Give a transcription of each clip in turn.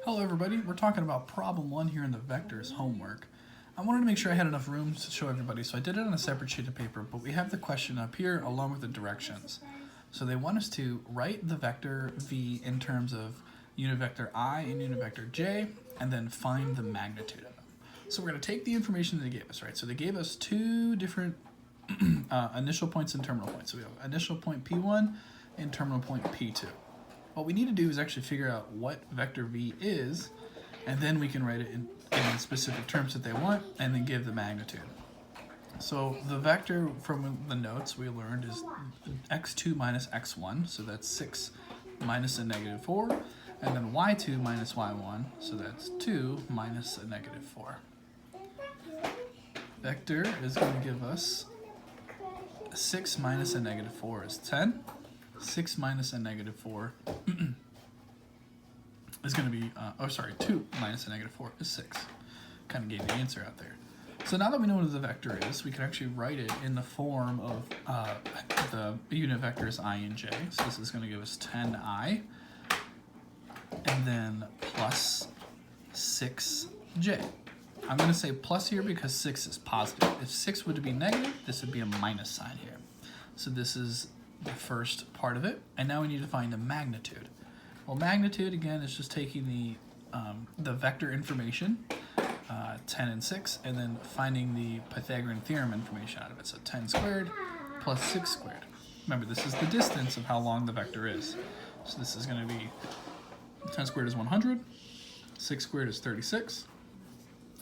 Hello everybody, we're talking about problem 1 here in the vectors homework. I wanted to make sure I had enough room to show everybody, so I did it on a separate sheet of paper, but we have the question up here along with the directions. So they want us to write the vector v in terms of unit vector I and unit vector j, and then find the magnitude of them. So we're going to take the information that they gave us, right? So they gave us two different initial points and terminal points. So we have initial point P1 and terminal point P2. What we need to do is actually figure out what vector v is, and then we can write it in specific terms that they want, and then give the magnitude. So the vector from the notes we learned is x2 minus x1, so that's 6 minus a negative 4, and then y2 minus y1, so that's 2 minus a negative 4. Vector is going to give us 6 minus a negative 4 is 10. 6 minus a negative 4 is going to be, 2 minus a negative 4 is 6. Kind of gave the answer out there. So now that we know what the vector is, we can actually write it in the form of the unit vectors I and j. So this is going to give us 10i, and then plus 6j. I'm going to say plus here because 6 is positive. If 6 would be negative, this would be a minus sign here. So this is the first part of it, and now we need to find the magnitude. Well, magnitude again is just taking the vector information, 10 and 6, and then finding the Pythagorean theorem information out of it. So 10 squared plus 6 squared. Remember, this is the distance of how long the vector is. So this is going to be 10 squared is 100, 6 squared is 36.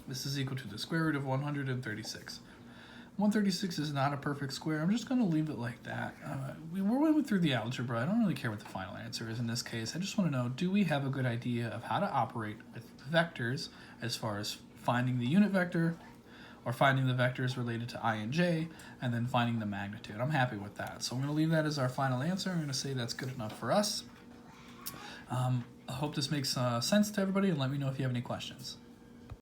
This is equal to the square root of 136. 136 is not a perfect square. I'm just going to leave it like that. We went through the algebra. I don't really care what the final answer is in this case. I just want to know, do we have a good idea of how to operate with vectors as far as finding the unit vector or finding the vectors related to I and j, and then finding the magnitude? I'm happy with that. So I'm going to leave that as our final answer. I'm going to say that's good enough for us. I hope this makes sense to everybody, and let me know if you have any questions.